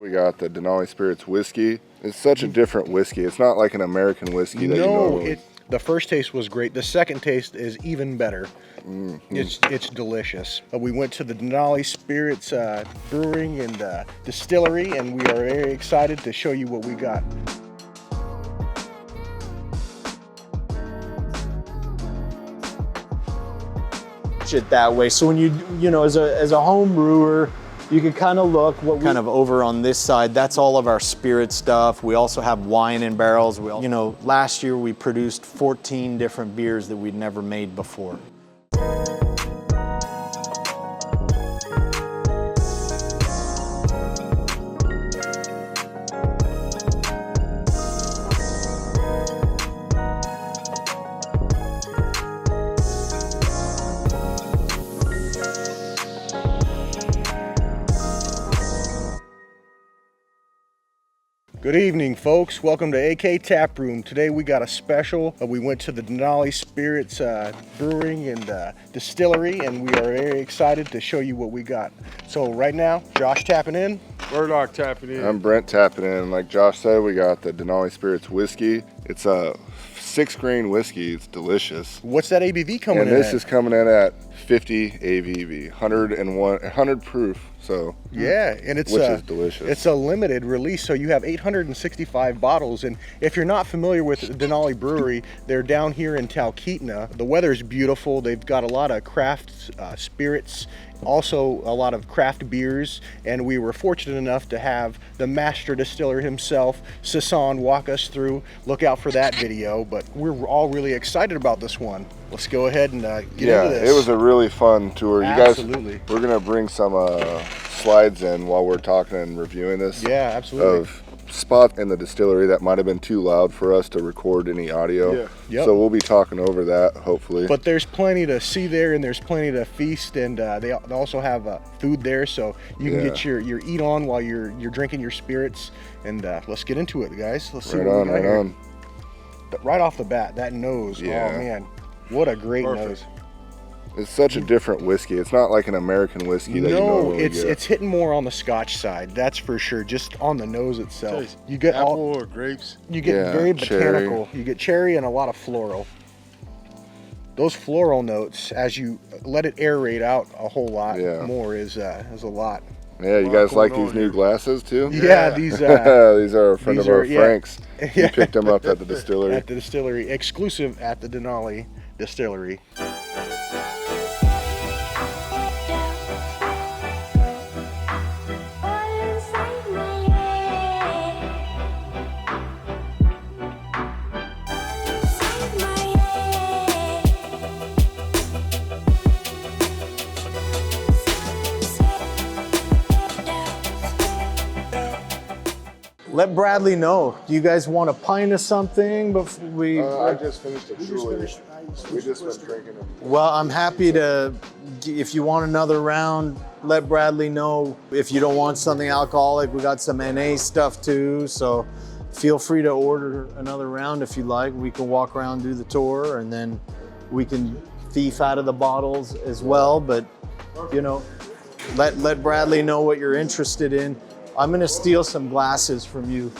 We got the Denali Spirits whiskey. It's such a different whiskey. It's not like an American whiskey that you normally... The first taste was great. The second taste is even better. It's delicious. We went to the Denali Spirits Brewing and Distillery, and we are very excited to show you what we got. It that way. So when you know, as a home brewer, you can kind of look what we kind of over on this side. That's all of our spirit stuff. We also have wine in barrels. You know, last year we produced 14 different beers that we'd never made before. Good evening, folks. Welcome to AK Taproom. Today we got a special. We went to the Denali Spirits Brewing and Distillery, and we are very excited to show you what we got. So right now, Josh tapping in. Murdoch tapping in. I'm Brent tapping in. Like Josh said, we got the Denali Spirits whiskey. It's a 6-grain whiskey. It's delicious. What's that ABV coming in at? And this at? is coming in at 50 ABV, 100 proof. So yeah, and it's which is delicious. It's a limited release, so you have 865 bottles. And if you're not familiar with Denali Brewery, they're down here in Talkeetna. The weather's beautiful. They've got a lot of craft spirits, also a lot of craft beers, and we were fortunate enough to have the master distiller himself, Sasan, walk us through. Look out for that video, but we're all really excited about this one. Let's go ahead and get into this. Yeah, it was a really fun tour. Absolutely. You guys, we're gonna bring some slides in while we're talking and reviewing this. Yeah, absolutely. Of spots in the distillery that might have been too loud for us to record any audio. Yeah. Yep. So we'll be talking over that, hopefully. But there's plenty to see there, and there's plenty to feast, and they also have food there, so you can get your eat on while you're drinking your spirits. And let's get into it, guys. Let's see what we got here. Right off the bat, that nose. Yeah. Oh man, what a great nose. It's such a different whiskey. It's not like an American whiskey that you normally get. It's hitting more on the scotch side, that's for sure, just on the nose itself. You get apple or grapes? You get very botanical. Cherry. You get cherry and a lot of floral. Those floral notes, as you let it aerate out a whole lot more, is a lot. Yeah, you guys like these new glasses too? Yeah, these these are a friend of our Frank's. Yeah. He picked them up at the distillery. At the distillery, exclusive at the Denali Distillery. Let Bradley know. Do you guys want a pint of something before we? I just finished a Truly. We just been drinking them. Well, I'm happy to. If you want another round, let Bradley know. If you don't want something alcoholic, we got some NA stuff too. So feel free to order another round if you like. We can walk around, do the tour, and then we can thief out of the bottles as well. But you know, let Bradley know what you're interested in. I'm gonna steal some glasses from you.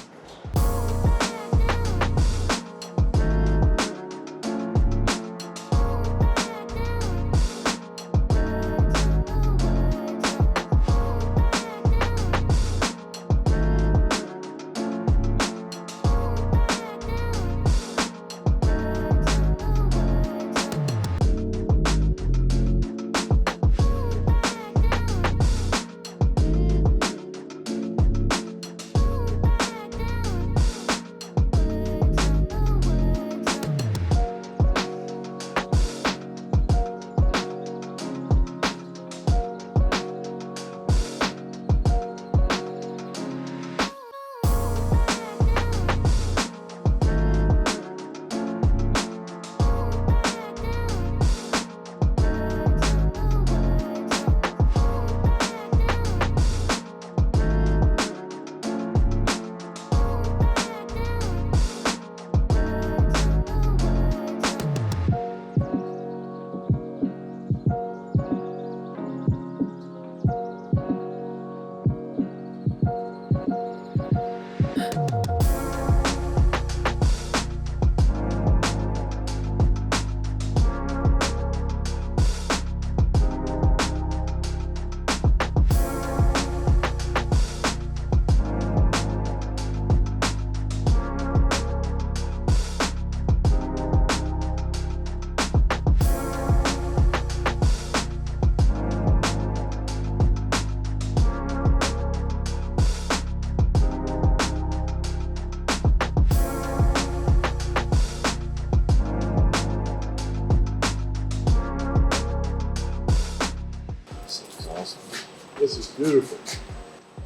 Beautiful.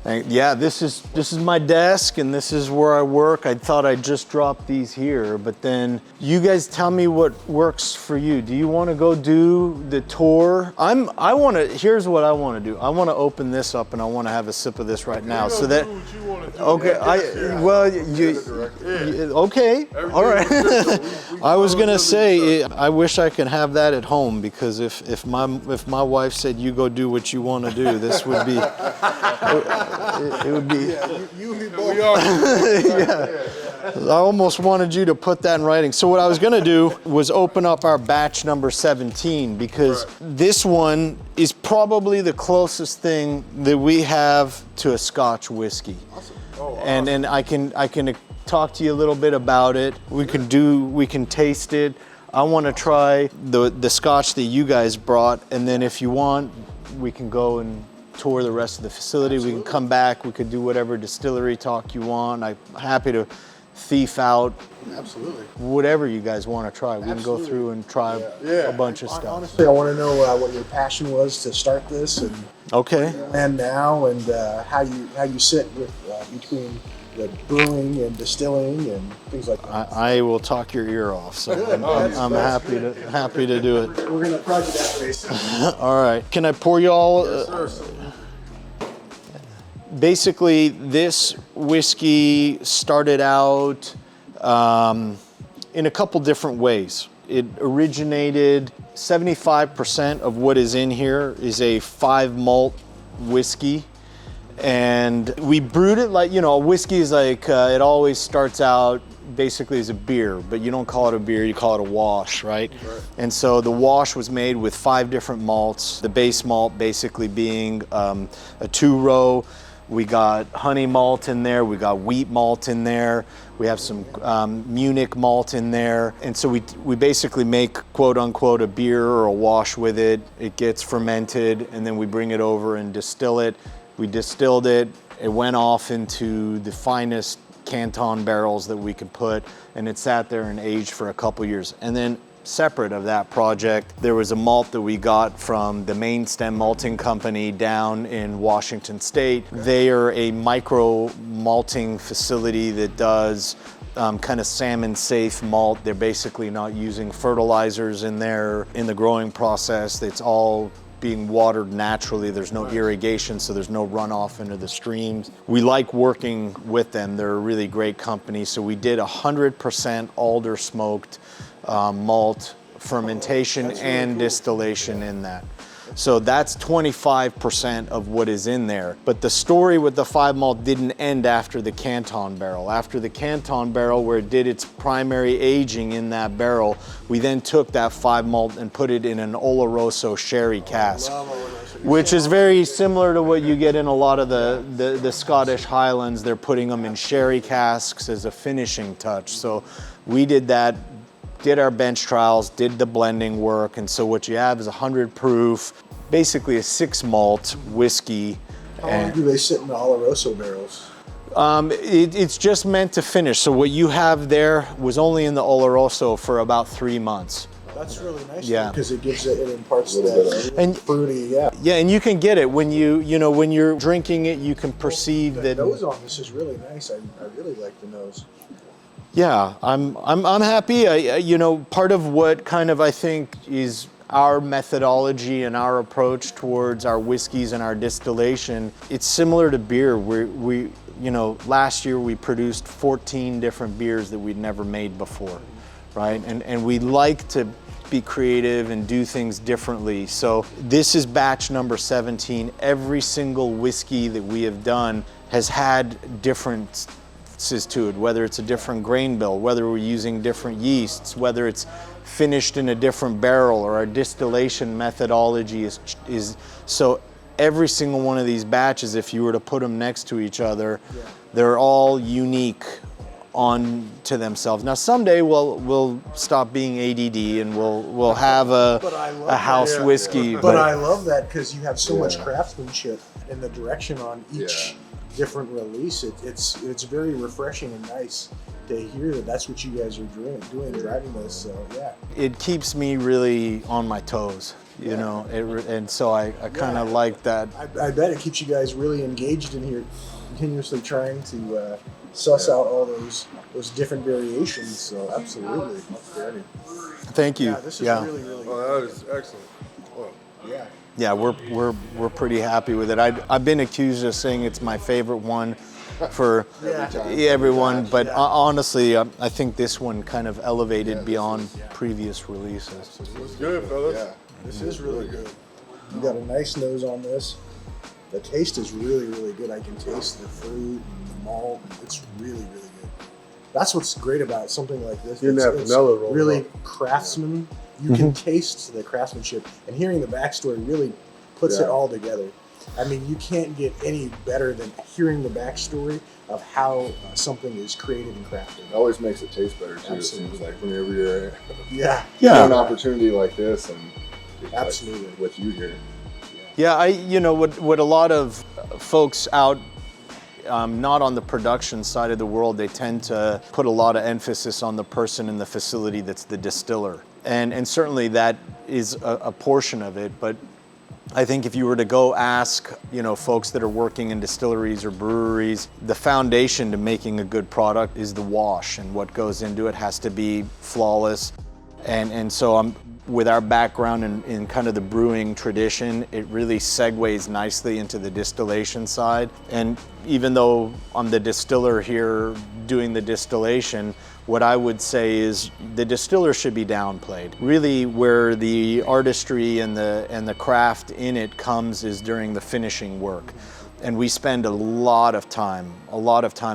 Yeah, this is my desk and this is where I work. I thought I'd just drop these here, but then you guys tell me what works for you. Do you want to go do the tour? Here's what I want to do. I want to open this up and I want to have a sip of this right now. So that, okay, okay, all right. I was gonna say, I wish I could have that at home, because if my wife said you go do what you want to do, this would be. It would be. Yeah. I almost wanted you to put that in writing. So what I was going to do was open up our batch number 17, because this one is probably the closest thing that we have to a Scotch whiskey. Awesome. Oh, awesome. And I can talk to you a little bit about it. We can taste it. I want to try the Scotch that you guys brought, and then if you want, we can go and tour the rest of the facility. Absolutely. We can come back. We could do whatever distillery talk you want. I'm happy to thief out. Absolutely. Whatever you guys want to try. We can go through and try a bunch of stuff. Honestly, I want to know what your passion was to start this, and now, and how you sit with between the brewing and distilling and things like that. I will talk your ear off. So I'm happy to do it. We're gonna project that base. All right. Can I pour you all? Yes, sir. Basically, this whiskey started out in a couple different ways. It originated, 75% of what is in here is a 5 malt whiskey. And we brewed it like, whiskey is like, it always starts out basically as a beer, but you don't call it a beer, you call it a wash, right? And so the wash was made with 5 different malts, the base malt basically being a 2-row. We got honey malt in there, we got wheat malt in there, we have some Munich malt in there. And so we basically make, quote unquote, a beer or a wash with it. It gets fermented, and then we bring it over and distill it. We distilled it, it went off into the finest Canton barrels that we could put, and it sat there and aged for a couple years. And then separate of that project, there was a malt that we got from the Main Stem Malting Company down in Washington State. They are a micro malting facility that does kind of salmon safe malt. They're basically not using fertilizers in the growing process. It's all being watered naturally. There's no irrigation, so there's no runoff into the streams. We like working with them. They're a really great company. So we did 100% alder smoked malt fermentation and distillation in that. So that's 25% of what is in there. But the story with the 5 malt didn't end after the Canton barrel. After the Canton barrel, where it did its primary aging in that barrel, we then took that 5 malt and put it in an Oloroso sherry cask, which is very similar to what you get in a lot of the Scottish Highlands. They're putting them in sherry casks as a finishing touch. So we did that, did our bench trials, did the blending work, and so what you have is 100 proof, basically a 6 malt whiskey. How long do they sit in the Oloroso barrels? It's just meant to finish. So what you have there was only in the Oloroso for about 3 months. That's really nice. Yeah, because it imparts that fruity. Yeah, and you can get it when when you're drinking it. You can perceive that. The nose on this is really nice. I really like the nose. Yeah, I'm happy. Part of what kind of I think is our methodology and our approach towards our whiskeys and our distillation, it's similar to beer. We last year we produced 14 different beers that we'd never made before, right? And we like to be creative and do things differently. So this is batch number 17. Every single whiskey that we have done has had different to it, whether it's a different grain bill, whether we're using different yeasts, whether it's finished in a different barrel, or our distillation methodology is so every single one of these batches, if you were to put them next to each other, they're all unique on to themselves. Now someday we'll stop being ADD and we'll have a house whiskey. But I love that because you have so much craftsmanship in the direction on each different release. It's very refreshing and nice to hear that that's what you guys are doing driving this. So yeah, it keeps me really on my toes. you know, and so I kind of like that. I bet it keeps you guys really engaged in here, continuously trying to suss out all those different variations. So absolutely. Thank you. Yeah, this is really, really Oh, that is excellent. yeah. Yeah, we're pretty happy with it. I've been accused of saying it's my favorite one for everyone, but honestly, I think this one kind of elevated beyond previous releases. It's good, fellas. Yeah. This is really good. You got a nice nose on this. The taste is really, really good. I can taste the fruit and the malt. It's really, really good. That's what's great about something like this. Getting that vanilla roll really up. craftsman. You can taste the craftsmanship, and hearing the backstory really puts it all together. I mean, you can't get any better than hearing the backstory of how something is created and crafted. It always makes it taste better too. Absolutely. It seems like whenever you're Yeah. an opportunity like this, and it's Absolutely. like what you hear. Yeah, you know what a lot of folks out, not on the production side of the world, they tend to put a lot of emphasis on the person in the facility that's the distiller. And certainly that is a portion of it, but I think if you were to go ask, you know, folks that are working in distilleries or breweries, the foundation to making a good product is the wash, and what goes into it has to be flawless. And so with our background in kind of the brewing tradition, it really segues nicely into the distillation side. And even though I'm the distiller here doing the distillation, what I would say is the distiller should be downplayed. Really, where the artistry and the craft in it comes is during the finishing work. And we spend a lot of time.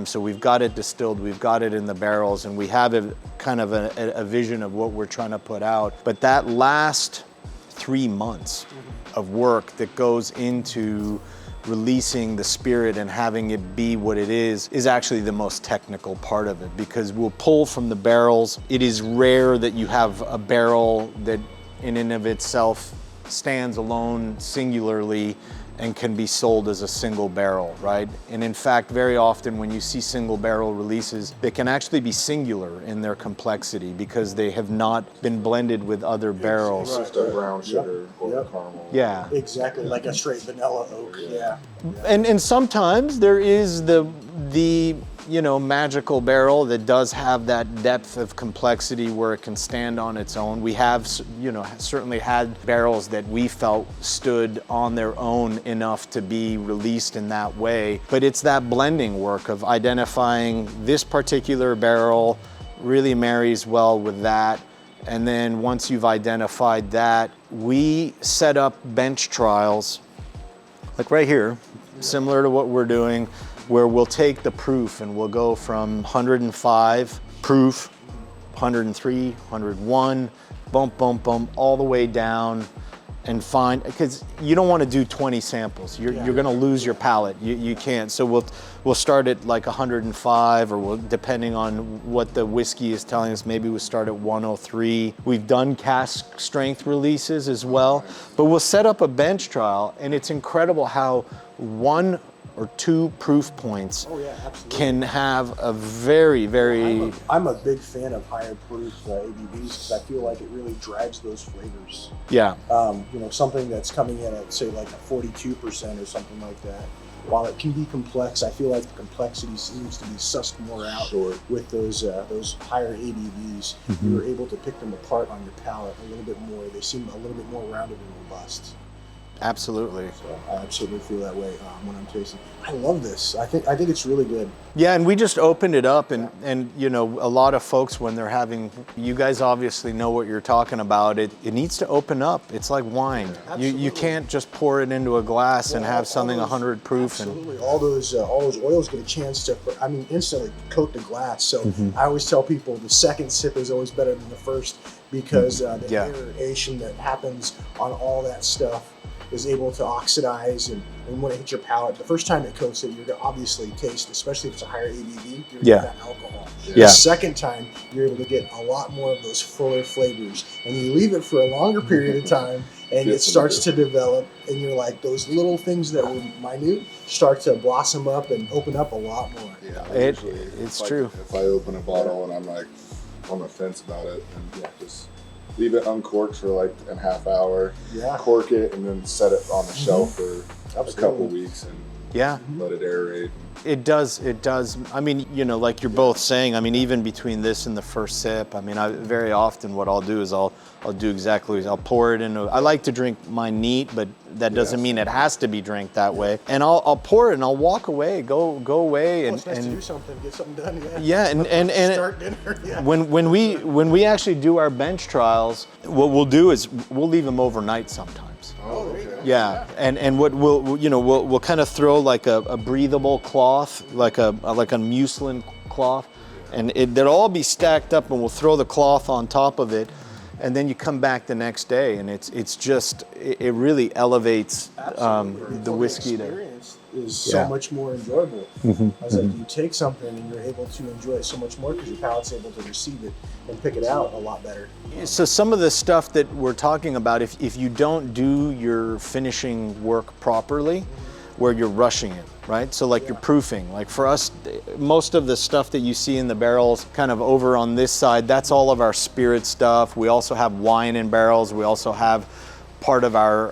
So we've got it distilled, we've got it in the barrels, and we have a kind of a vision of what we're trying to put out. But that last 3 months of work that goes into releasing the spirit and having it be what it is actually the most technical part of it, because we'll pull from the barrels. It is rare that you have a barrel that in and of itself stands alone singularly and can be sold as a single barrel, right? And in fact, very often when you see single barrel releases, they can actually be singular in their complexity because they have not been blended with other barrels. It's just a brown sugar or caramel. Yeah. Exactly, like a straight vanilla oak. Yeah. And sometimes there is the you know, magical barrel that does have that depth of complexity where it can stand on its own. We have, you know, certainly had barrels that we felt stood on their own enough to be released in that way. But it's that blending work of identifying this particular barrel really marries well with that. And then once you've identified that, we set up bench trials, like right here, similar to what we're doing, where we'll take the proof and we'll go from 105 proof, 103, 101, bump, bump, bump, all the way down and find, because you don't want to do 20 samples. You're going to lose your palate. You can't. So we'll start at like 105, or depending on what the whiskey is telling us, maybe we'll start at 103. We've done cask strength releases as well, but we'll set up a bench trial, and it's incredible how one or two proof points can have a very, very... I'm a big fan of higher proof ABVs because I feel like it really drives those flavors. Yeah. You know, something that's coming in at, say, like a 42% or something like that. While it can be complex, I feel like the complexity seems to be sussed more out with those higher ABVs. You're able to pick them apart on your palate a little bit more. They seem a little bit more rounded and robust. Absolutely. So I absolutely feel that way when I'm tasting. I love this. I think it's really good. Yeah, and we just opened it up, and you know, a lot of folks when they're having, you guys obviously know what you're talking about. It needs to open up. It's like wine. You can't just pour it into a glass and have something 100 proof. Absolutely. All those oils get a chance to, instantly coat the glass. So I always tell people the second sip is always better than the first, because the aeration that happens on all that stuff is able to oxidize, and when it hits your palate, the first time it coats it, you're going to obviously taste, especially if it's a higher ABV, you're going to get that alcohol. The second time, you're able to get a lot more of those fuller flavors, and you leave it for a longer period of time, and it starts to develop, and you're like, those little things that were minute start to blossom up and open up a lot more. Yeah, it's true. If I open a bottle and I'm like on the fence about it, and just leave it uncorked for like a half hour, cork it, and then set it on the shelf for a couple weeks and Yeah. let it aerate. It does. I mean, you know, like you're both saying, I mean, even between this and the first sip, I mean, very often what I'll do is I'll do exactly, I'll pour it in. I like to drink mine neat, but that doesn't mean it has to be drank that way. And I'll pour it and I'll walk away, go away. Well, And, it's nice to and do something, get something done. yeah, and Start dinner. Yeah. when we actually do our bench trials, what we'll do is we'll leave them overnight sometimes. Oh, okay. Yeah, and what we'll kind of throw like a breathable cloth, like a muslin cloth, and they'll all be stacked up, and we'll throw the cloth on top of it, and then you come back the next day, and it really elevates the whiskey there. Experience is so much more enjoyable. I was like, you take something and you're able to enjoy it so much more because your palate's able to receive it and pick it out a lot better. So some of the stuff that we're talking about, if you don't do your finishing work properly, where you're rushing it, right? So like your proofing, like for us, most of the stuff that you see in the barrels kind of over on this side, that's all of our spirit stuff. We also have wine in barrels. We also have part of our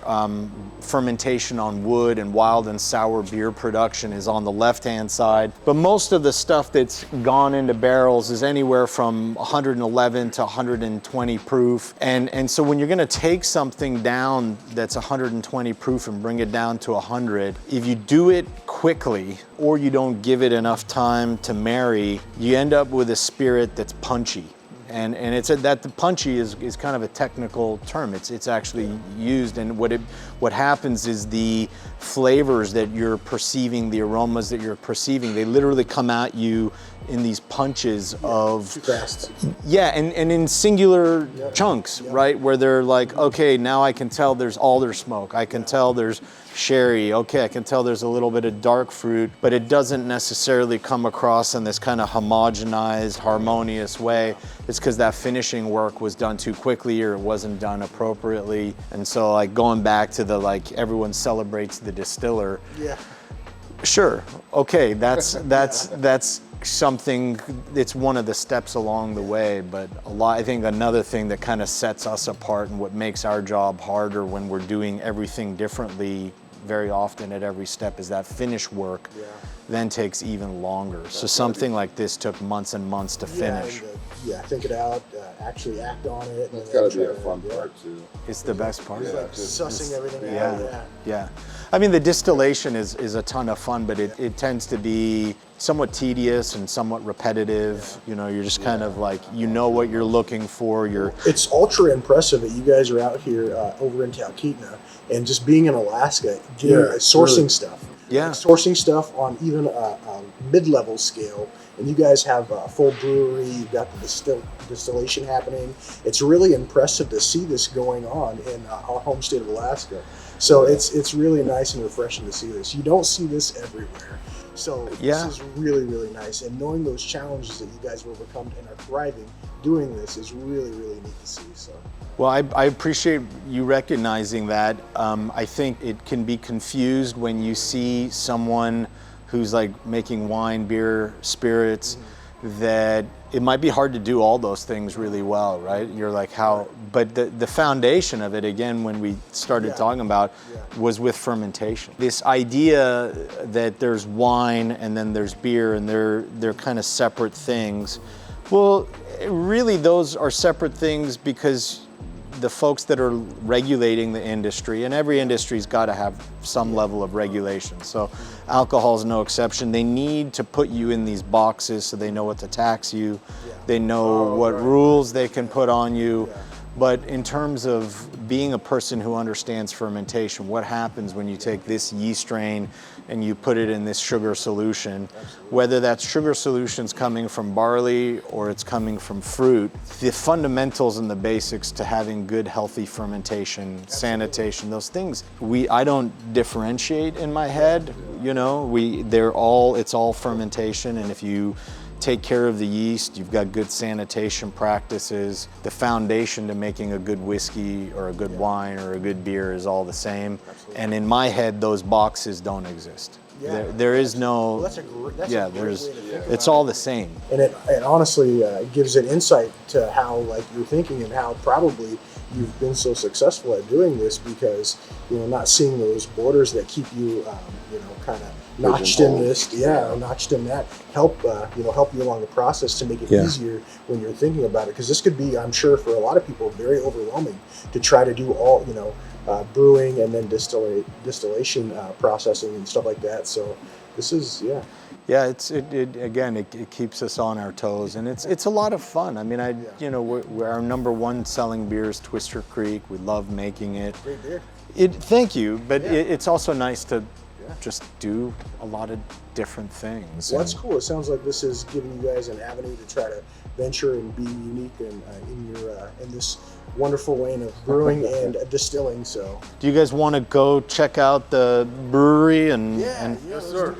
fermentation on wood and wild and sour beer production is on the left-hand side. But most of the stuff that's gone into barrels is anywhere from 111 to 120 proof. And so when you're gonna take something down that's 120 proof and bring it down to 100, if you do it quickly or you don't give it enough time to marry, you end up with a spirit that's punchy. And it's that the punchy is kind of a technical term. It's actually used, and what happens is the flavors that you're perceiving, the aromas that you're perceiving, they literally come at you in these punches of Fast. yeah, and in singular chunks, right? Where they're like, okay, now I can tell there's alder smoke. I can tell there's sherry. Okay, I can tell there's a little bit of dark fruit, but it doesn't necessarily come across in this kind of homogenized, harmonious way. It's because that finishing work was done too quickly or it wasn't done appropriately. And so like going back to the like everyone celebrates the distiller. Yeah. Sure. Okay, that's something, it's one of the steps along the way, but I think another thing that kind of sets us apart and what makes our job harder when we're doing everything differently very often at every step is that finish work then takes even longer. So something like this took months and months to finish. Think it out, actually act on it. That's got to be a fun part too. It's the best part. Yeah, Like sussing everything out. Yeah. I mean, the distillation is a ton of fun, but it tends to be somewhat tedious and somewhat repetitive. You know, you're just kind of like, you know what you're looking for. It's ultra impressive that you guys are out here over in Talkeetna and just being in Alaska, sourcing stuff. Yeah. Like sourcing stuff on even a mid-level scale. And you guys have a full brewery, you've got the distillation happening. It's really impressive to see this going on in our home state of Alaska. So it's really nice and refreshing to see this. You don't see this everywhere. So this is really, really nice. And knowing those challenges that you guys have overcome and are thriving doing this is really, really neat to see. So. Well, I appreciate you recognizing that. I think it can be confused when you see someone who's like making wine, beer, spirits, that it might be hard to do all those things really well, right? You're like, how? But the foundation of it, again, when we started talking about, was with fermentation. This idea that there's wine and then there's beer and they're kind of separate things. Well, really those are separate things because the folks that are regulating the industry, and every industry's got to have some level of regulation. So alcohol's no exception. They need to put you in these boxes so they know what to tax you. They know what rules they can put on you. But in terms of being a person who understands fermentation, what happens when you take this yeast strain and you put it in this sugar solution, whether that sugar solution's coming from barley or it's coming from fruit, the fundamentals and the basics to having good, healthy fermentation, sanitation, those things, I don't differentiate in my head, you know, it's all fermentation, and if you take care of the yeast, you've got good sanitation practices. The foundation to making a good whiskey or a good wine or a good beer is all the same. And in my head, those boxes don't exist. Yeah. There is no. Well, that's a great way to think about It's it. all the same. And it honestly gives an insight to how like you're thinking and how probably you've been so successful at doing this, because not seeing those borders that keep you kind of notched in this, notched in that, help you along the process to make it easier when you're thinking about it, because this could be, I'm sure, for a lot of people very overwhelming to try to do all brewing and then distillation processing and stuff like that. So this is it keeps us on our toes, and it's a lot of fun. I mean, we're our number one selling beer is Twister Creek. We love making it. Great beer. Thank you, but it's also nice to just do a lot of different things. Well, that's cool. It sounds like this is giving you guys an avenue to try to venture and be unique in this wonderful lane of brewing and distilling. So, do you guys want to go check out the brewery and? Yes, sir.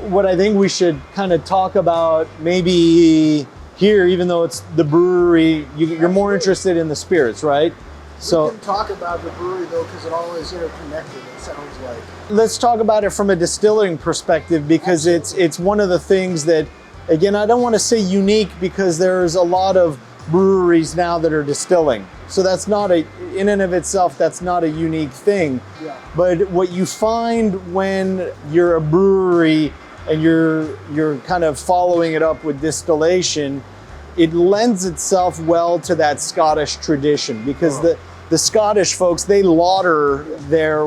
What I think we should kind of talk about maybe here, even though it's the brewery, you're more interested in the spirits, right? So we can talk about the brewery though, because it all is interconnected. It sounds like. Let's talk about it from a distilling perspective, because it's one of the things that, again, I don't want to say unique, because there's a lot of breweries now that are distilling. So that's not in and of itself, that's not a unique thing. Yeah. But what you find when you're a brewery and you're kind of following it up with distillation, it lends itself well to that Scottish tradition, because the Scottish folks, they lauder they're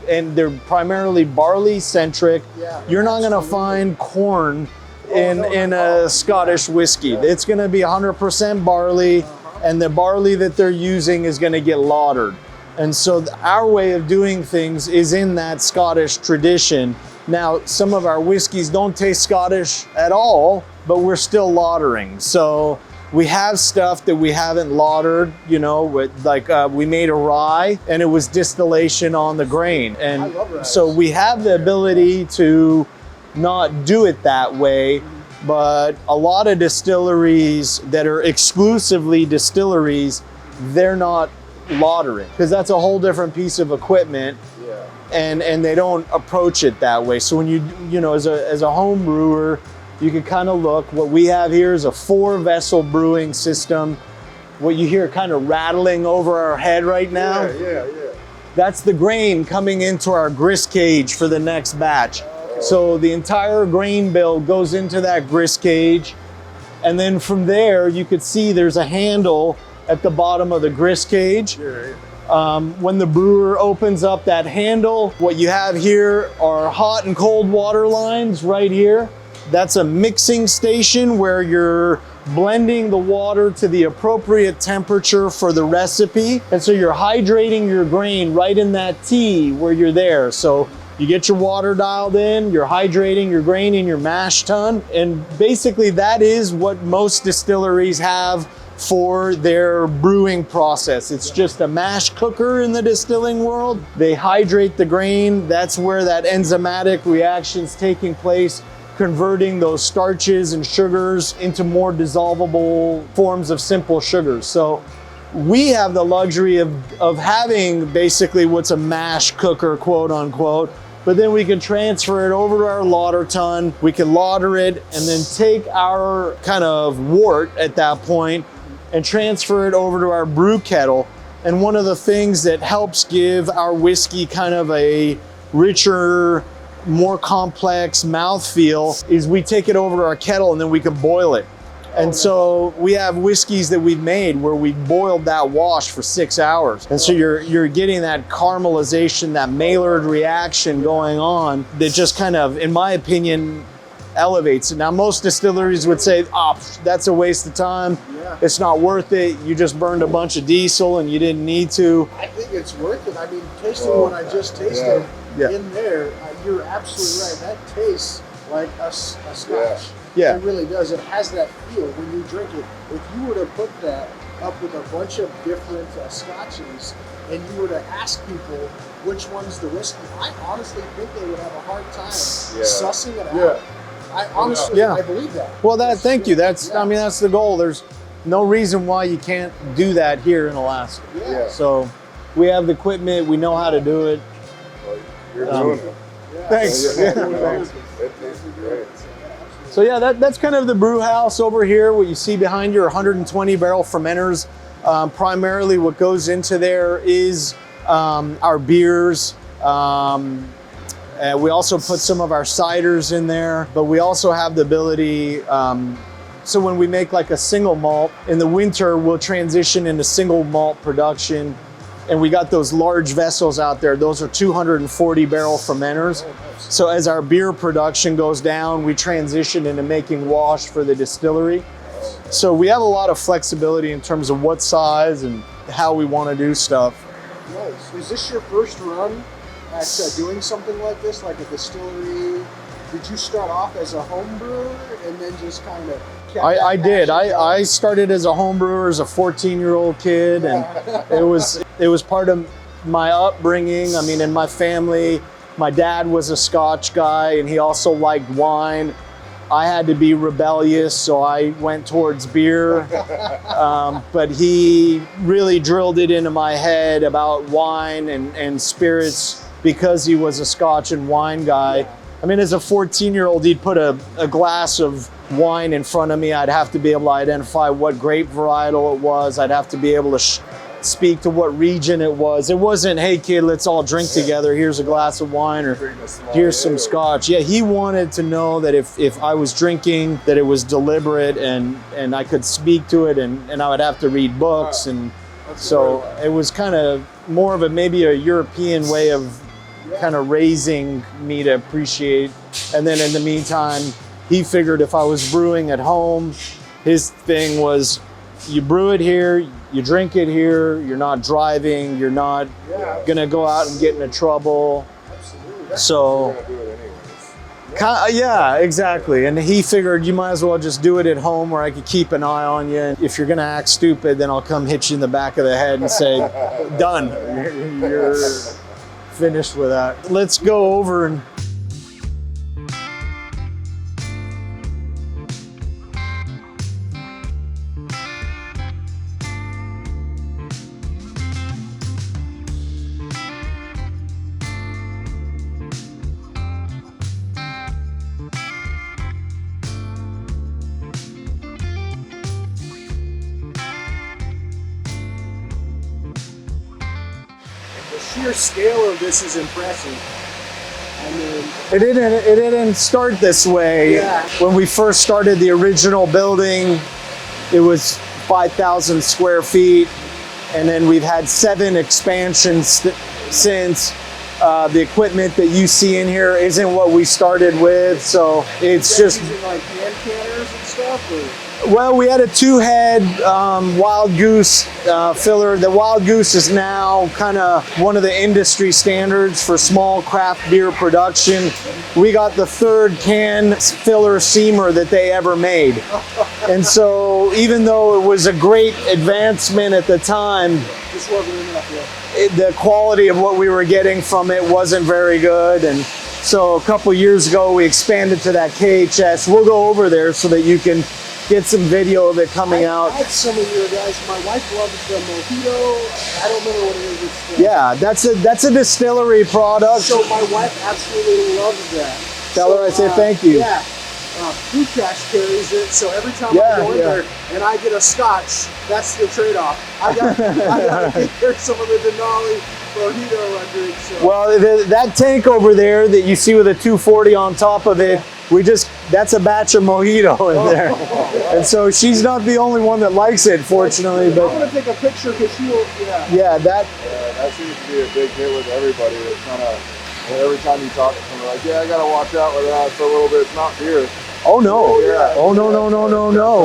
and they're primarily barley centric. Yeah, you're not going to find corn in a Scottish whiskey. Yeah. It's going to be 100% barley, and the barley that they're using is going to get lagered. And so our way of doing things is in that Scottish tradition. Now, some of our whiskeys don't taste Scottish at all, but we're still lagering. So we have stuff that we haven't lagered, we made a rye and it was distillation on the grain. And so we have the ability to not do it that way, but a lot of distilleries that are exclusively distilleries, they're not lagering, because that's a whole different piece of equipment. And they don't approach it that way. So when as a home brewer, you can kind of look. What we have here is a 4-vessel brewing system. What you hear kind of rattling over our head right now, that's the grain coming into our grist cage for the next batch. So the entire grain bill goes into that grist cage, and then from there you could see there's a handle at the bottom of the grist cage. When the brewer opens up that handle, what you have here are hot and cold water lines right here. That's a mixing station where you're blending the water to the appropriate temperature for the recipe. And so you're hydrating your grain right in that tea where you're there. So you get your water dialed in, you're hydrating your grain in your mash tun. And basically that is what most distilleries have for their brewing process. It's just a mash cooker in the distilling world. They hydrate the grain. That's where that enzymatic reaction's taking place, converting those starches and sugars into more dissolvable forms of simple sugars. So we have the luxury of having basically what's a mash cooker, quote unquote, but then we can transfer it over to our lauter tun. We can lauter it and then take our kind of wort at that point and transfer it over to our brew kettle. And one of the things that helps give our whiskey kind of a richer, more complex mouthfeel is we take it over to our kettle and then we can boil it. And so we have whiskeys that we've made where we boiled that wash for 6 hours. And so you're getting that caramelization, that Maillard reaction going on that just kind of, in my opinion, elevates it. Now, most distilleries would say, that's a waste of time. It's not worth it. You just burned a bunch of diesel and you didn't need to. I think it's worth it. I mean, tasting what I just tasted in there, you're absolutely right. That tastes like a scotch. Yeah. It really does. It has that feel when you drink it. If you were to put that up with a bunch of different scotches and you were to ask people which one's the whiskey, I honestly think they would have a hard time sussing it out. I honestly, I believe that. Well, thank you. I mean, that's the goal. There's no reason why you can't do that here in Alaska. So we have the equipment. We know how to do it. You're doing it. Thanks. Yeah, thanks. It tasted great. So yeah, that's kind of the brew house over here. What you see behind you are 120 barrel fermenters. Primarily what goes into there is our beers. We also put some of our ciders in there, but we also have the ability, so when we make like a single malt, in the winter we'll transition into single malt production. And we got those large vessels out there. Those are 240 barrel fermenters. So as our beer production goes down, we transition into making wash for the distillery. So we have a lot of flexibility in terms of what size and how we want to do stuff. Nice. Is this your first run at doing something like this, like a distillery? Did you start off as a home brewer and then just kind of kept I that did. passion I going? started as a home brewer as a 14-year-old kid, and it was part of my upbringing. I mean, in my family, my dad was a Scotch guy, and he also liked wine. I had to be rebellious, so I went towards beer. But he really drilled it into my head about wine and spirits because he was a Scotch and wine guy. I mean, as a 14-year-old, he'd put a glass of wine in front of me. I'd have to be able to identify what grape varietal it was. I'd have to be able to speak to what region it was. It wasn't, hey kid, let's all drink together. Here's a glass of wine, or here's some scotch. Yeah, he wanted to know that if I was drinking, that it was deliberate and I could speak to it, and I would have to read books. And so it was kind of more of maybe a European way of kind of raising me to appreciate. And then in the meantime, he figured if I was brewing at home, his thing was, you brew it here, you drink it here, you're not driving, you're not gonna go out and get into trouble. Absolutely. So You're gonna do it anyways. yeah, exactly. And he figured you might as well just do it at home where I could keep an eye on you. And if you're gonna act stupid, then I'll come hit you in the back of the head and say, done. You're finished with that. Let's go over and The sheer scale of this is impressive. I mean, It didn't start this way. Yeah. When we first started the original building, it was 5,000 square feet, and then we've had 7 expansions since. The equipment that you see in here isn't what we started with, so it's just, using like hand canners and stuff. Or? well, we had a 2-head wild goose filler. The wild goose is now kind of one of the industry standards for small craft beer production. We got the 3rd can filler seamer that they ever made. And so even though it was a great advancement at the time, Just wasn't enough yet. the quality of what we were getting from it wasn't very good. And so a couple years ago, we expanded to that KHS. We'll go over there so that you can get some video of it coming out. I had some of your guys. My wife loves the mojito. I don't remember what it is. It's Yeah, that's a distillery product. So my wife absolutely loves that. Tell her I say thank you. Yeah. Food Cash carries it, so every time Yeah, I go in yeah. there and I get a scotch, that's the trade-off. I got to get there some of the Denali mojito I drink. So. Well, that tank over there that you see with a 240 on top of it, that's a batch of mojito in there. And so she's not the only one that likes it, fortunately, I'm but gonna take a picture because she will. Yeah. yeah, that That seems to be a big hit with everybody. It's kind of, every time you talk to someone, like, yeah, I gotta watch out with that for a little bit. It's not beer. oh no. Yeah. Oh no.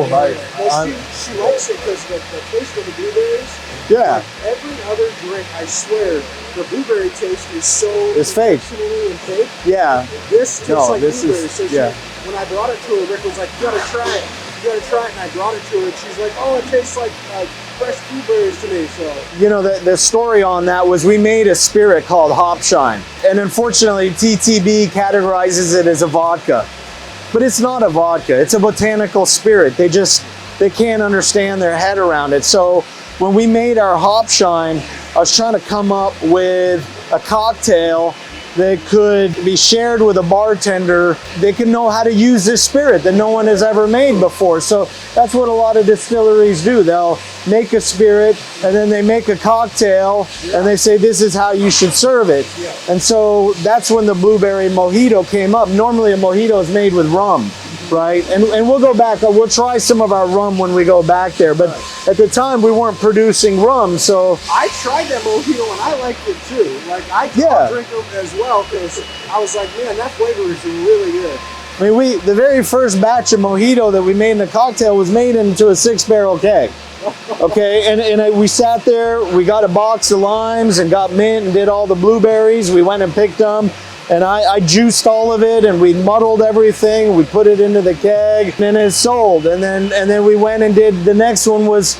Right. Well, she likes it because the taste of the blueberries. Yeah. Every other drink, I swear, the blueberry taste is so It's fake. intentionally and fake. Yeah. This tastes No, like this is- blueberries. So yeah. when I brought it to her, Rick was like, "You gotta try it. You gotta try it." And I brought it to her, and she's like, "Oh, it tastes like fresh blueberries to me." So You know, the story on that was we made a spirit called Hopshine. And unfortunately, TTB categorizes it as a vodka. But it's not a vodka, it's a botanical spirit. They can't understand their head around it. So when we made our Hopshine, I was trying to come up with a cocktail that could be shared with a bartender. They can know how to use this spirit that no one has ever made before. So that's what a lot of distilleries do. They'll make a spirit and then they make a cocktail and they say this is how you should serve it. And so that's when the blueberry mojito came up. Normally a mojito is made with rum, right? And we'll go back, we'll try some of our rum when we go back there. But at the time we weren't producing rum, so. I tried that mojito and I liked it too. Like I drink them as well because I was like, man, that flavor is really good. I mean, the very first batch of mojito that we made in the cocktail was made into a 6-barrel keg. Okay, and we sat there, we got a box of limes and got mint and did all the blueberries. We went and picked them. And I juiced all of it and we muddled everything. We put it into the keg and then it sold. And then we went and did, the next one was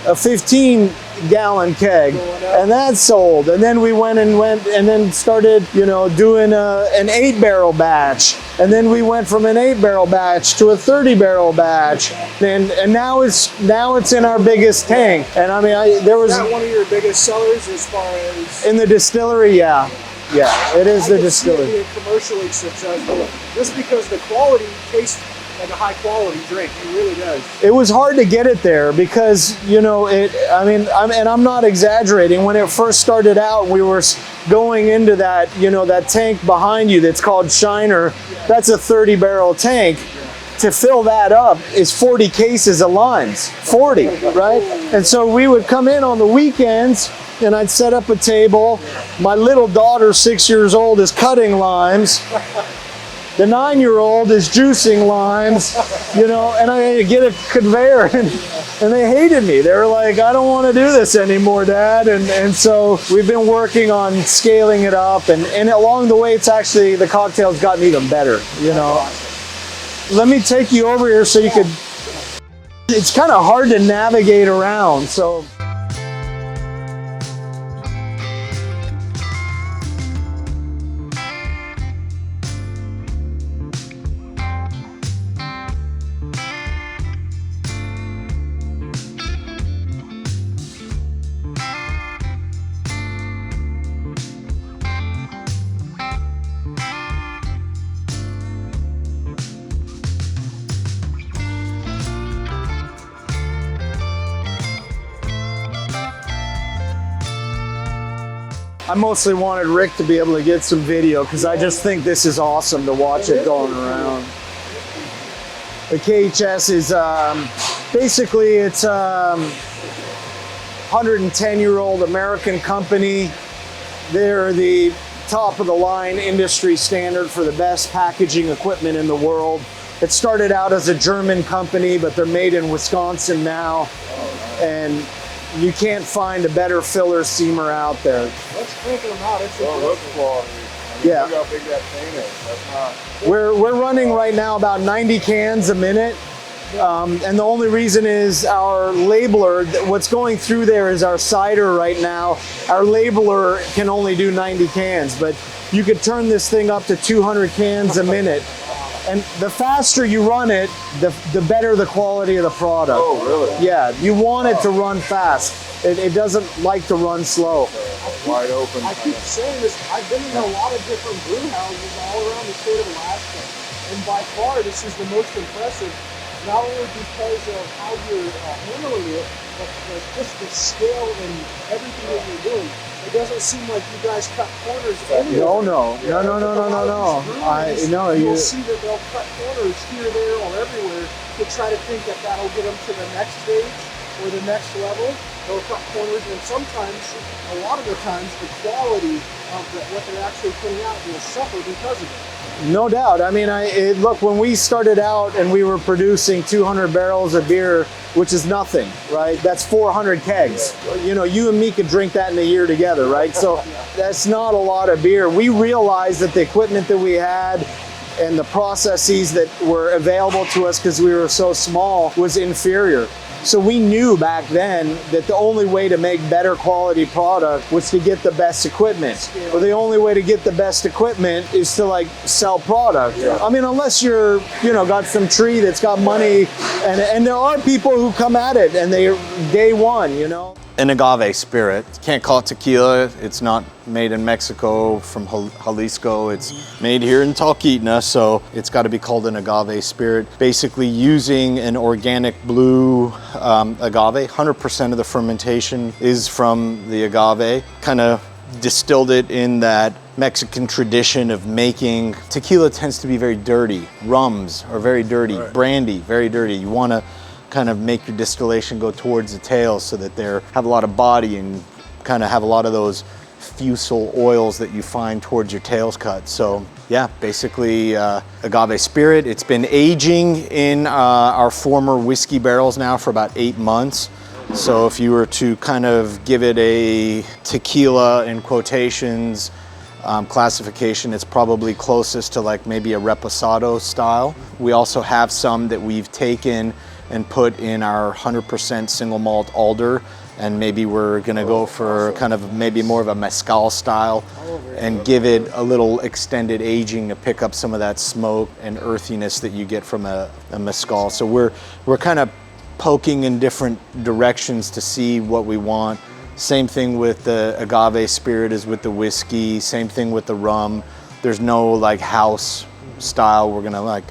a 15-gallon keg and that sold. And then we went and then started, doing an 8-barrel batch. And then we went from an 8-barrel batch to a 30-barrel batch. And now it's in our biggest tank. And I mean, there was. Is that one of your biggest sellers as far as? In the distillery, yeah. Yeah, it is the distillery. I can see it being commercially successful just because the quality tastes like a high quality drink. It really does. It was hard to get it there because, I'm not exaggerating. When it first started out, we were going into that, that tank behind you that's called Shiner. That's a 30-barrel tank. To fill that up is 40 cases of limes, 40, right? And so we would come in on the weekends and I'd set up a table. My little daughter, 6 years old, is cutting limes. The 9-year-old is juicing limes, and I get a conveyor and they hated me. They were like, I don't want to do this anymore, Dad. And so we've been working on scaling it up and along the way, the cocktail's gotten even better, Let me take you over here so you could, it's kind of hard to navigate around, so. I mostly wanted Rick to be able to get some video because I just think this is awesome to watch it going around. The KHS is basically it's 110-year-old American company. They're the top of the line industry standard for the best packaging equipment in the world. It started out as a German company, but they're made in Wisconsin now. And you can't find a better filler seamer out there. Let's crank them out. It's Look quality. Yeah. Look how big that paint is. That's not. We're running right now about 90 cans a minute. And the only reason is our labeler, what's going through there is our cider right now. Our labeler can only do 90 cans, but you could turn this thing up to 200 cans a minute. And the faster you run it, the better the quality of the product. Oh, really? Yeah, you want it to run fast. It doesn't like to run slow. Wide open. I keep saying this, I've been in a lot of different brew houses all around the state of Alaska. And by far, this is the most impressive, not only because of how you're handling it, but just the scale and everything that you're doing. It doesn't seem like you guys cut corners anywhere. No. You'll see that they'll cut corners here, there, or everywhere to try to think that that'll get them to the next stage or the next level. They'll cut corners, and sometimes, a lot of the times, the quality of what they're actually putting out will suffer because of it. No doubt. I mean, look, when we started out and we were producing 200 barrels of beer, which is nothing, right? That's 400 kegs. You and me could drink that in a year together, right? So that's not a lot of beer. We realized that the equipment that we had and the processes that were available to us because we were so small was inferior. So we knew back then that the only way to make better quality product was to get the best equipment. Or the only way to get the best equipment is to sell product. Yeah. I mean, unless you're, got some tree that's got money, and there are people who come at it and they're day one, an agave spirit. Can't call it tequila. It's not made in Mexico from Jalisco. It's made here in Talkeetna, so it's got to be called an agave spirit. Basically using an organic blue agave. 100% of the fermentation is from the agave. Kind of distilled it in that Mexican tradition of making. Tequila tends to be very dirty. Rums are very dirty. Right. Brandy, very dirty. You want to kind of make your distillation go towards the tail so that they have a lot of body and kind of have a lot of those fusel oils that you find towards your tails cut. So yeah, basically agave spirit. It's been aging in our former whiskey barrels now for about 8 months. So if you were to kind of give it a tequila in quotations classification, it's probably closest to like maybe a reposado style. We also have some that we've taken and put in our 100% single malt alder, and maybe we're gonna go for kind of maybe more of a mezcal style and give it a little extended aging to pick up some of that smoke and earthiness that you get from a mezcal. So we're kind of poking in different directions to see what we want. Same thing with the agave spirit as with the whiskey, same thing with the rum. There's no like house style we're gonna like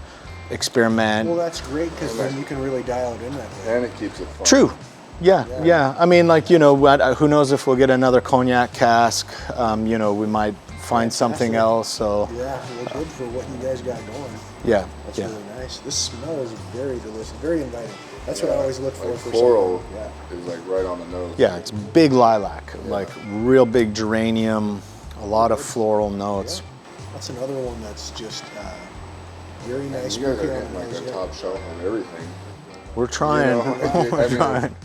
experiment. Well, that's great because then you can really dial it in that way. And it keeps it fun. True. Yeah. I mean, like, you know, who knows if we'll get another cognac cask. You know, we might find something else. So Yeah, well, good for what you guys got going. yeah, That's yeah. really nice. This smell is very delicious, very inviting. That's what I always look for. Like For floral something. is like right on the nose. Yeah, it's big lilac, like real big geranium, a lot of floral notes. That's another one that's just very nice. You guys are bouquet on getting the like nose, a yeah. top shelf on everything. We're trying. You know, We're I mean, trying.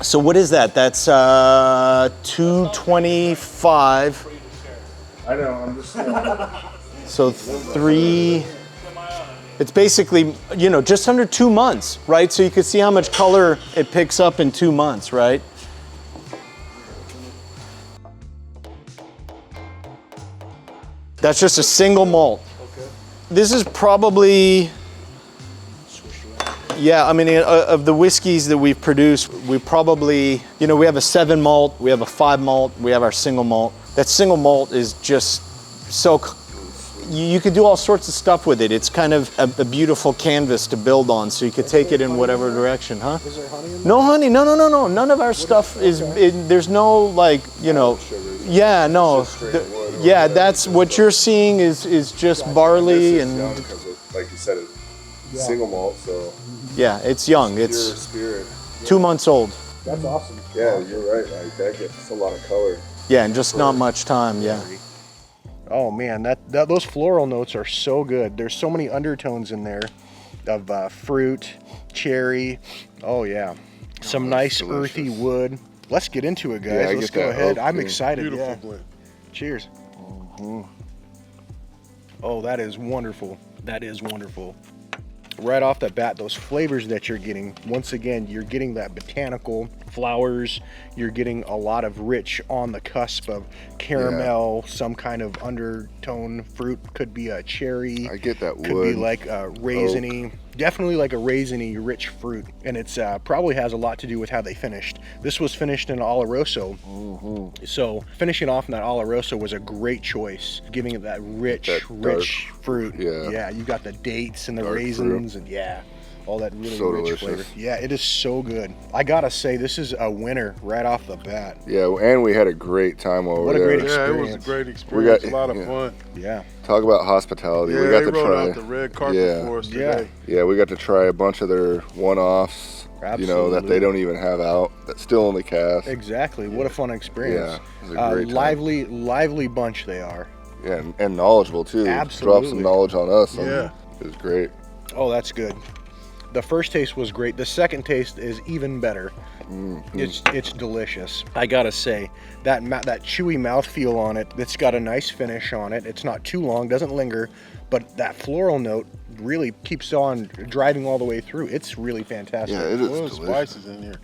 So what is that? That's 225. I know, I'm just So 3. It's basically, you know, just under 2 months, right? So you can see how much color it picks up in 2 months, right? That's just a single malt. Okay. This is probably, yeah, I mean, of the whiskeys that we've produced, we probably, you know, we have a 7 malt, we have a 5 malt, we have our single malt. That single malt is just so, you could do all sorts of stuff with it. It's kind of a beautiful canvas to build on, so you could take it in whatever direction, huh? Is there honey in there? No honey, no. None of our stuff is, there's no like, you know, yeah, no. Yeah, that's what you're seeing is just barley and, because like you said, it's single malt, so yeah, it's young. pure It's spirit. 2 months old. That's awesome. Yeah, you're right. Like that gets a lot of color. Yeah, and just not much time, yeah. Oh man, those floral notes are so good. There's so many undertones in there of fruit, cherry. Oh yeah, some nice delicious. earthy wood. Let's get into it, guys. Yeah, Let's get go that ahead. oak I'm thing. excited. Beautiful Yeah. blend. Cheers. Oh, that is wonderful. That is wonderful. Right off the bat, those flavors that you're getting, once again, you're getting that botanical flowers. You're getting a lot of rich on the cusp of caramel, some kind of undertone fruit. Could be a cherry. I get that Could wood. be like a raisiny. Definitely like a raisiny rich fruit. And it's probably has a lot to do with how they finished. This was finished in Oloroso. So finishing off in that Oloroso was a great choice, giving it that rich fruit. Yeah. Yeah, you got the dates and the Dark raisins and yeah, all that really So rich delicious. flavor. Yeah, it is so good. I gotta say, this is a winner right off the bat. Yeah, and we had a great time over What a there. great Yeah, it was a experience. great experience. got- a lot of yeah. fun. Yeah. Talk about hospitality. Yeah, we they got to rolled try. out the red carpet Yeah. for us Yeah. today. Yeah, we got to try a bunch of their one-offs. You know, that they Absolutely. don't even have out. That still only cast. Exactly. What a fun experience. Yeah, it was a great time. lively bunch they are. Yeah, and knowlegeable too. Drop Absolutely. some knowledge on us. Yeah. It was great. Oh, that's good. The first taste was great. The second taste is even better. It's delicious. I gotta say that chewy mouthfeel on it. It's got a nice finish on it. It's not too long, doesn't linger, but that floral note really keeps on driving all the way through. It's really fantastic. Yeah, it Well, is the delicious. spices in here.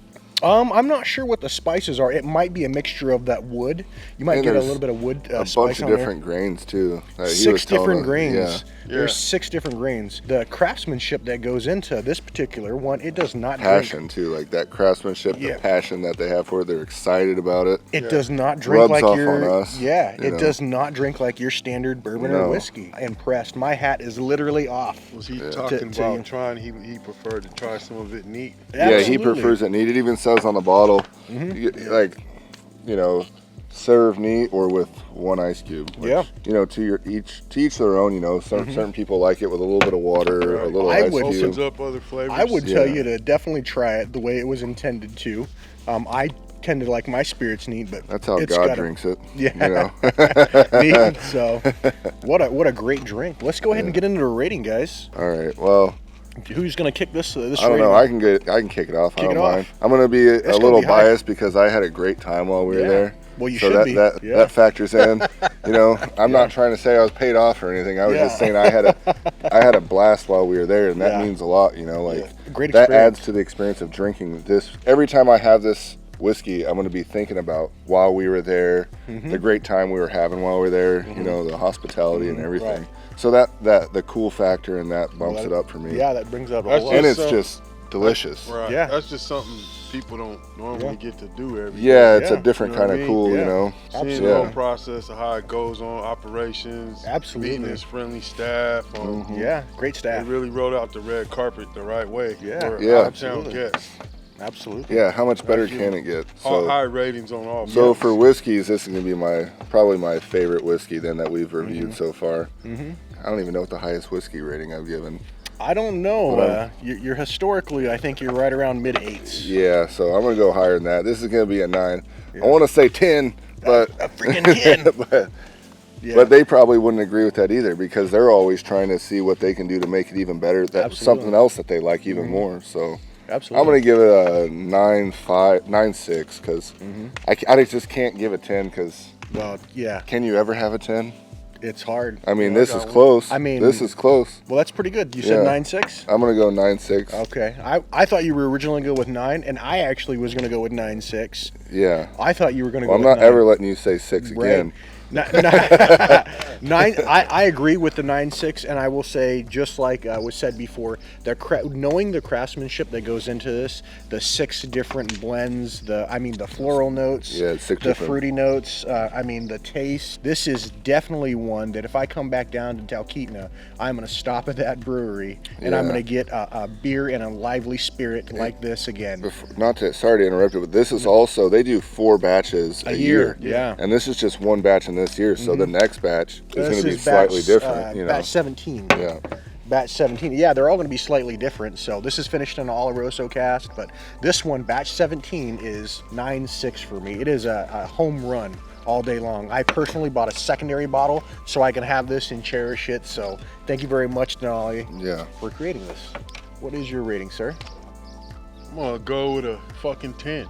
I'm not sure what the spices are. It might be a mixture of that wood. You might And get a there's little bit of wood a spice bunch of on there. different grains too. He was 6 telling different us. grains. Yeah. There's 6 different grains. The craftsmanship that goes into this particular one, it does not Passion too, like that craftsmanship, Yeah. the passion that they have for it. They're excited about it. It does not drink Rubs like off your on us, yeah. you It know. does not drink like your standard bourbon or No. whiskey. Impressed. My hat is literally off. Was he To talking you. about trying? He preferred to try some of it neat. Yeah, he Absolutely. Mm-hmm. prefers it neat. It even says on the bottle, like, you know, serve neat or with 1 ice cube. Which, Yeah. You know, to each their own. You know, certain people like it with a little bit of water, a little I ice would- cube. Opens up other flavors. I would tell Yeah. you to definitely try it the way it was intended to. I tend to like my spirits neat, but That's how it's God gotta- drinks it. Yeah. You know. Neat. So, what a great drink. Let's go ahead and get into the rating, guys. All right. Well, Who's gonna kick this? This I don't rating? know. I can kick it off. Kick I don't it off. mind. I'm gonna be a gonna little be high. biased because I had a great time while we were Yeah. there. Well, you so should that, be. That Yeah. that factors in. You know, I'm not trying to say I was paid off or anything. I was just Yeah. saying I had a blast while we were there, and that Yeah. means a lot. You know, like Yeah. Great that experience. adds to the experience of drinking this. Every time I have this whiskey, I'm going to be thinking about while we were there, the great time we were having while we were there. You know, the hospitality and everything. Right. So that the cool factor and that bumps it up for me. Yeah, that brings up a That's whole lot. And it's So- just delicious. Right. Yeah. That's just something people don't normally get to do every day. Yeah, it's Yeah. a different You know what kind I of mean? cool, Yeah. you know. Seeing Absolutely. the whole process of how it goes on, operations, Absolutely. meeting his friendly staff. Yeah, great They staff. really rolled out the red carpet the right way. Yeah. for Yeah. out-of-town Absolutely. guests. Absolutely. Yeah, how much better can it get? All So, high ratings on all. so fronts. for whiskeys, this is gonna be probably my favorite whiskey then that we've reviewed so far. I don't even know what the highest whiskey rating I've given. I don't know. But, You're historically, I think you're right around mid 8s. Yeah, so I'm gonna go higher than that. This is gonna be a 9. I want to say 10, but A freaking 10. Yeah. but they probably wouldn't agree with that either because they're always trying to see what they can do to make it even better. That's Absolutely. something else that they like even more. So. Absolutely. I'm gonna give it a 9.5, 9.6 because I just can't give a 10 because Well, yeah, can you ever have a 10? it's hard. I mean, Yeah, I this got is one. close. I mean- this is close. Well, that's pretty good. You said Yeah. 9.6? I'm gonna go 9.6. Okay. I thought you were originally going to go with 9, and I actually was going to go with 9.6. Yeah. I thought you were going to Well, go I'm with not 9. ever letting you say 6 again. Nine. I agree with the 9.6, and I will say, just like was said before, knowing the craftsmanship that goes into this, the 6 different blends, the floral notes, Yeah, it's 6 the different. fruity notes, the taste. This is definitely one that if I come back down to Talkeetna, I'm going to stop at that brewery, and I'm Yeah. going to get a beer and a lively spirit like this again. Sorry to interrupt you, but this is also they do 4 batches a year. Yeah. And this is just one batch in this year, so the next batch is going to be This is slightly batch, different. You know. Batch 17. Yeah. Batch 17. Yeah, they're all going to be slightly different. So this is finished in an Oloroso cask, but this one, batch 17, is 9.6 for me. It is a home run all day long. I personally bought a secondary bottle so I can have this and cherish it. So thank you very much, Denali, Yeah. for creating this. What is your rating, sir? I'm gonna go with a fucking 10.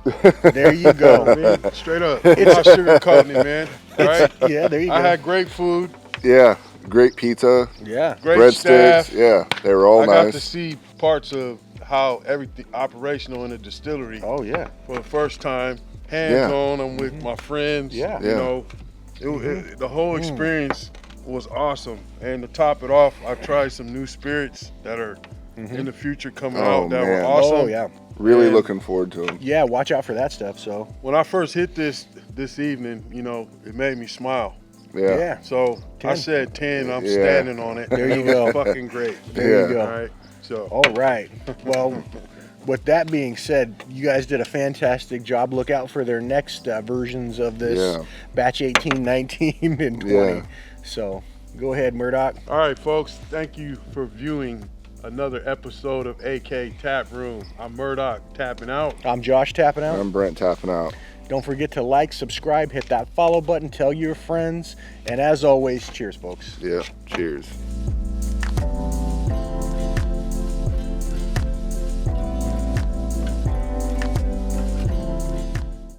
There you go. Man, straight up. I'm not sugarcoating it, man. Right? Yeah, there you go. I had great food, Yeah. Great pizza, yeah. great staff. breadsticks. Yeah, they were all I got to nice. see parts of how everything operational in the distillery Oh, yeah. for the first time. Hands on. I'm with my friends. Yeah. You Yeah. know, the whole experience was awesome. And to top it off, I tried some new spirits that are in the future coming Oh, out that man. were awesome. Oh, yeah. Really And- looking forward to them. Yeah, watch out for that stuff. So, When I first hit this evening, you know, it made me smile. Yeah. yeah. So 10. I said 10. I'm Yeah. standing on it. There you It was go. fucking great. There Yeah. you go. All right. So All right. Well, with that being said, you guys did a fantastic job. Look out for their next versions of this Yeah. batch 18, 19, and 20. Yeah. So go ahead, Murdoch. all right, folks. Thank you for viewing another episode of AK Taproom. I'm Murdoch tapping out. I'm Josh tapping out. I'm Brent tapping out. Don't forget to like, subscribe, hit that follow button, tell your friends, and as always, cheers, folks. Yeah. Cheers.